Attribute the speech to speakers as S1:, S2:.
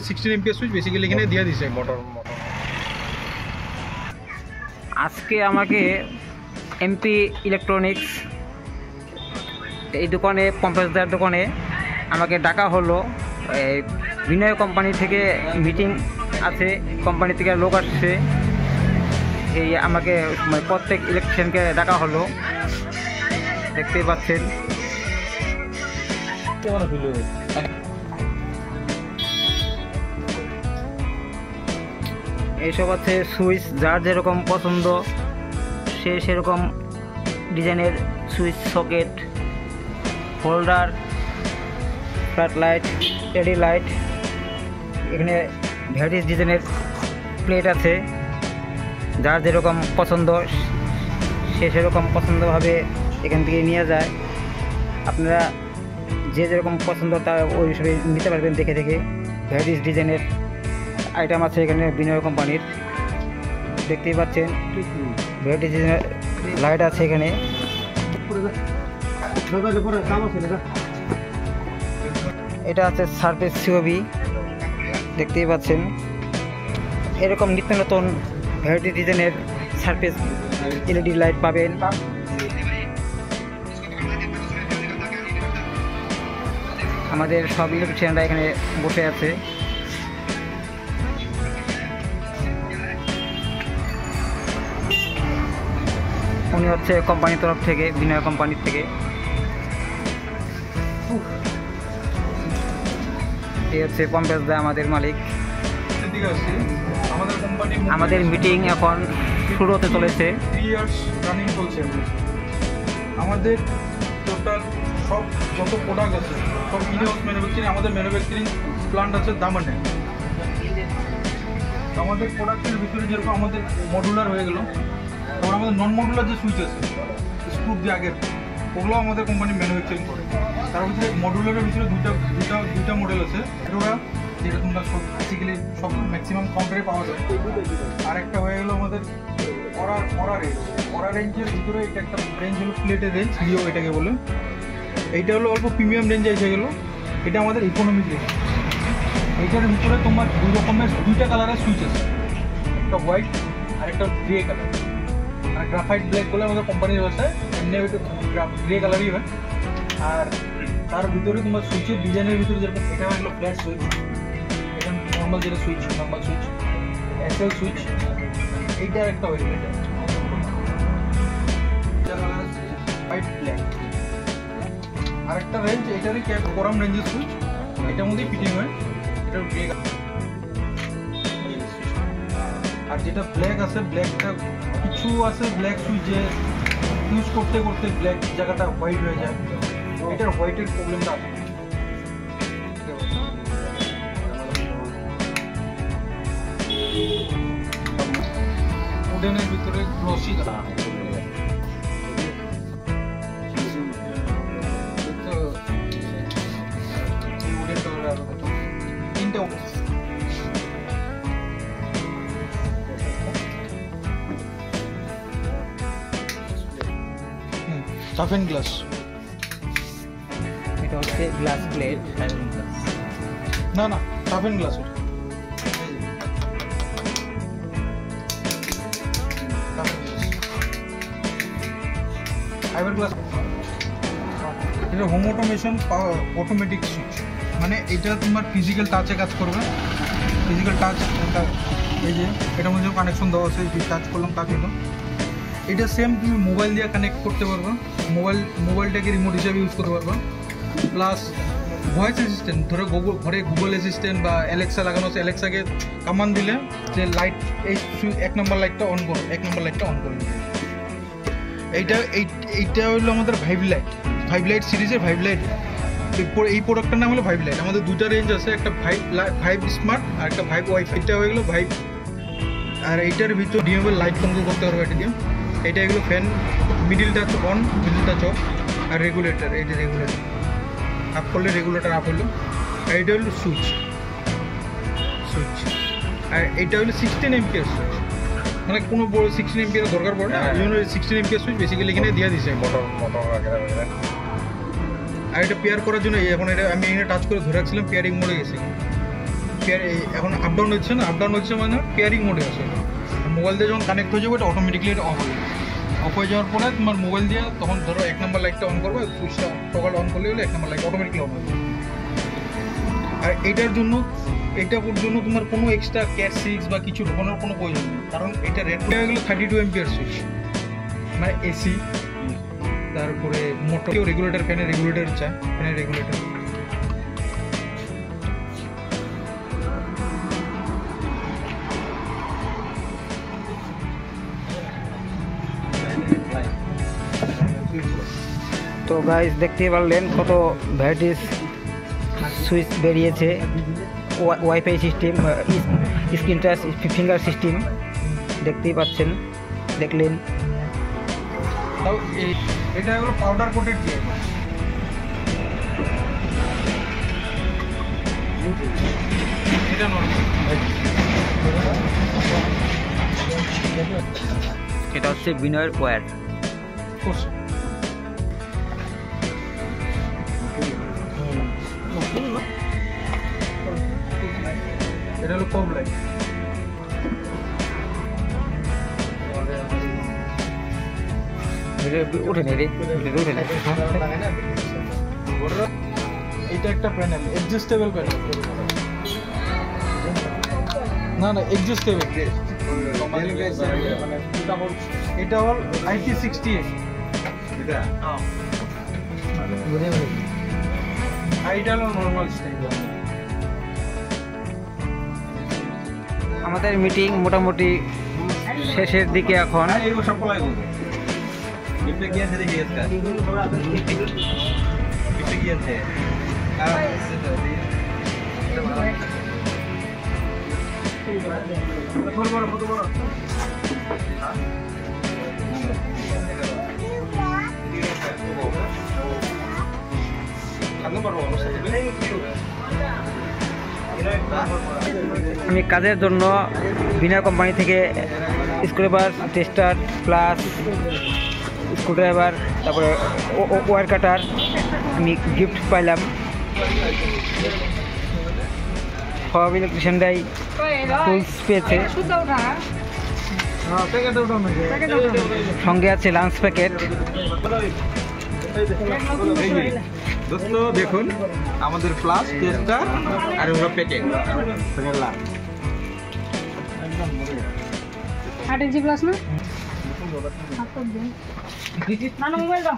S1: 16 amps switch basically এখানে দিয়ে দিছে মোটর।
S2: আজকে আমাকে এমপি ইলেকট্রনিক্স এই দোকানে পম্পেশদার দোকানে আমাকে ডাকা হলো। বিনয় কোম্পানি থেকে মিটিং আছে, কোম্পানি থেকে লোক আসছে, এই আমাকে প্রত্যেক ইলেকট্রিশিয়ানকে ডাকা হলো, দেখতেই পাচ্ছেন। এইসব আছে সুইচ, যার যেরকম পছন্দ সে সেরকম ডিজাইনের switch, socket, holder, flat light, এডি লাইট, এখানে ভ্যারিয়াস ডিজাইনের প্লেট আছে, যার যেরকম পছন্দ সে সেরকম পছন্দভাবে এখান থেকে নিয়ে যায়। আপনারা যে যেরকম পছন্দ তা ওই হিসেবে নিতে পারবেন দেখে দেখে। ভ্যারিয়াস ডিজাইনের আইটেম আছে এখানে বিনয় কোম্পানির, দেখতেই পাচ্ছেন। ভ্যারাইটি ডিজাইনের লাইট আছে এখানে। এটা আছে সারফেস সিওবি, দেখতেই পাচ্ছেন। এরকম নিত্য নতুন ভ্যারাইটি ডিজাইনের সারফেস এলইডি লাইট পাবেন। আমাদের সব ইলেকট্রিশিয়ানরা এখানে বসে আছে। উনি হচ্ছে কোম্পানির তরফ থেকে, বিনয় কোম্পানির থেকে। এই হচ্ছে পম্পেশদা আমাদের মালিক। আমাদের মিটিং এখন শুরু হতে চলেছে।
S1: 3 ইয়ার্স রানিং চলছে। আমাদের টোটাল সব যত প্রোডাক্ট আছে সব ইনহাউস ম্যানুফ্যাকচারিং, আমাদের ম্যানুফ্যাকচারিং প্ল্যান্ট আছে দামানে। আমাদের প্রোডাক্টের ভিতরে যেরকম আমাদের মডুলার হয়ে গেল, তারপর আমাদের নন মডুলার যে সুইচ আছে স্ক্রু দিয়ে আগের, ওগুলো আমাদের কোম্পানি ম্যানুফ্যাকচারিং করে। তার ভিতরে মডুলারের ভিতরে দুইটা মডেল আছে, এটা যেটা তোমরা সব বেসিক্যালি সব ম্যাক্সিমাম কাউন্টারে পাওয়া যায়। আর একটা হয়ে গেলো আমাদের অরা রেঞ্জের ভিতরে, এটা একটা রেঞ্জ হলো প্লেটের রেঞ্জ, লিও এটাকে বলে। এইটা হলো অল্প প্রিমিয়াম রেঞ্জে এসে গেলো, এটা আমাদের ইকোনমিক রেঞ্জ। এইটার ভিতরে তোমার দুইটা কালারের সুইচ আছে, একটা হোয়াইট আর একটা গ্রে কালার। আর গ্রাফাইট ব্ল্যাক বলে আমাদের কোম্পানির ভাষায়, এমনি গ্রে কালারই হয়। আর তার ভিতরে তোমার সুইচের ডিজাইনের ভিতরে যেরকম এটা হলো ফ্ল্যাট সুইচ, এটা নর্মাল যেটা switch, normal switch, SL switch. এইটার একটা হয়ে গেল হোয়াইট ব্ল্যাক। আরেকটা রেঞ্জ, এটারই গরম রেঞ্জের সুইচ, এটার মধ্যেই ফিটিং হয়, এটার গ্রে। আর যেটা ব্ল্যাক আছে, ব্ল্যাকটা কিছু আছে ব্ল্যাক সুইচে ইউজ করতে করতে ব্ল্যাক জায়গাটা হোয়াইট হয়ে যায়, এটার হোয়াইটের প্রবলেমটা আছে। উডেনের ভিতরে গ্লসি তিনটা টাফেন গ্লাস।
S2: এটা হচ্ছে গ্লাস প্লেট,
S1: না টাফেন গ্লাস। Fibre glass. এটা হোম অটোমেশন অটোমেটিক সুইচ, মানে এটা তোমার ফিজিক্যাল টাচে কাজ করবে। ফিজিক্যাল টাচ, এই যে এটার মধ্যে কানেকশন দেওয়া আছে, টাচ করলাম কাজ হলো। এটা সেম তুমি মোবাইল দিয়ে কানেক্ট করতে পারবে, মোবাইলটাকে রিমোট হিসাবে ইউজ করতে পারবে। প্লাস ভয়েস অ্যাসিস্ট্যান্ট, ধরো ঘরে গুগল অ্যাসিস্ট্যান্ট বা অ্যালেক্সা লাগানো আছে, অ্যালেক্সাকে কামান দিলে যে লাইট, এই 1 নম্বর লাইটটা অন করো, 1 নম্বর লাইটটা অন করবে। এইটা হলো আমাদের ভাইভ লাইট সিরিজের ভাইভ লাইট। এই প্রোডাক্টটার নাম হলো ভাইভ লাইট। আমাদের দুইটা রেঞ্জ আছে, একটা ভাইভ স্মার্ট আর একটা ভাইভ ওয়াইফাই। এটা হয়ে গেলো ভাইভ। আর এইটার ভিতর ডিএমএল লাইট কন্ট্রোল করতে পারবো এটা দিয়ে। এটা এগুলো ফ্যান, মিডিলটা অন, মিডিলটা অফ। আর রেগুলেটর, এই যে রেগুলেটর আপ করলে রেগুলেটর আপ হলো। আর এটা হলো সুইচ। আর এটা হলো 16 এমপিএস সুইচ, মানে কোনো বড় 16 এমপিএর দরকার পড়ে না, এই জন্য 16 এমপিএস সুইচ বেসিক্যালি এখানে দিয়ে দিছে মোটর। আর এটা পেয়ার করার জন্য এখন এটা আমি এখানে টাচ করে ধরে রাখছিলাম, পেয়ারিং মোডে গেছে। এখন আপ ডাউন হচ্ছে না, আপ ডাউন হচ্ছে মানে পেয়ারিং মোডে আছে। মোবাইল দিয়ে যখন কানেক্ট হয়ে যাবে এটা অটোমেটিকলি এটা অফ হয়ে যাবে। অফ হয়ে যাওয়ার পরে তোমার মোবাইল দিয়ে তখন ধরো 1 নম্বর লাইটটা অন করবে, সুইচটা টগল অন করলে হলে 1 নম্বর লাইট অটোমেটিকলি অন হয়ে যাবে। আর এটার জন্য তোমার কোনো এক্সট্রা ক্যাট সিক্স বা কিছু ঢোকানোর কোনো প্রয়োজন নেই, কারণ এটা রেট হয়ে গেলো 32 এমপিআর সুইচ, মানে এসি, তারপরে মোটর, কেউ রেগুলেটর, ফ্যানের রেগুলেটর চায়, ফ্যানের রেগুলেটর।
S2: তো গাইস দেখতেই পারলেন কত ভ্যারাইটিস সুইচ বেরিয়েছে, wifi system, screen touch, finger system দেখতেই পাচ্ছেন, দেখলেন।
S1: তাও এটা হলো পাউডার কোটেড দিয়ে, এটা নরমাল।
S2: এটা হচ্ছে বিনয়ের ওয়্যার।
S1: এটা হলো কম লাইট।
S2: উঠে নেই রে, উঠে নেই।
S1: এটা একটা প্যানেল, অ্যাডজাস্টেবল প্যানেল, না অ্যাডজাস্টেবল। এটা হল IP68, এটা হলো নর্মাল স্টাইল।
S2: আমাদের মিটিং মোটামুটি শেষের দিকে এখন। আমি কাজের জন্য বিনা কোম্পানি থেকে স্ক্রুড্রাইভার, টেস্টার, প্লাস স্ক্রুড্রাইভার, তারপরে ওয়্যার কাটার আমি গিফট পাইলাম। সব ইলেকট্রিশিয়ানরাই টুলস পেয়েছে, সঙ্গে আছে লাঞ্চ প্যাকেট।
S1: দোস্ত দেখুন আমাদের ফ্লাশ, টেস্টার আর হলো প্যাকেট।
S3: 8 इंची प्लस ना? मोबाइल का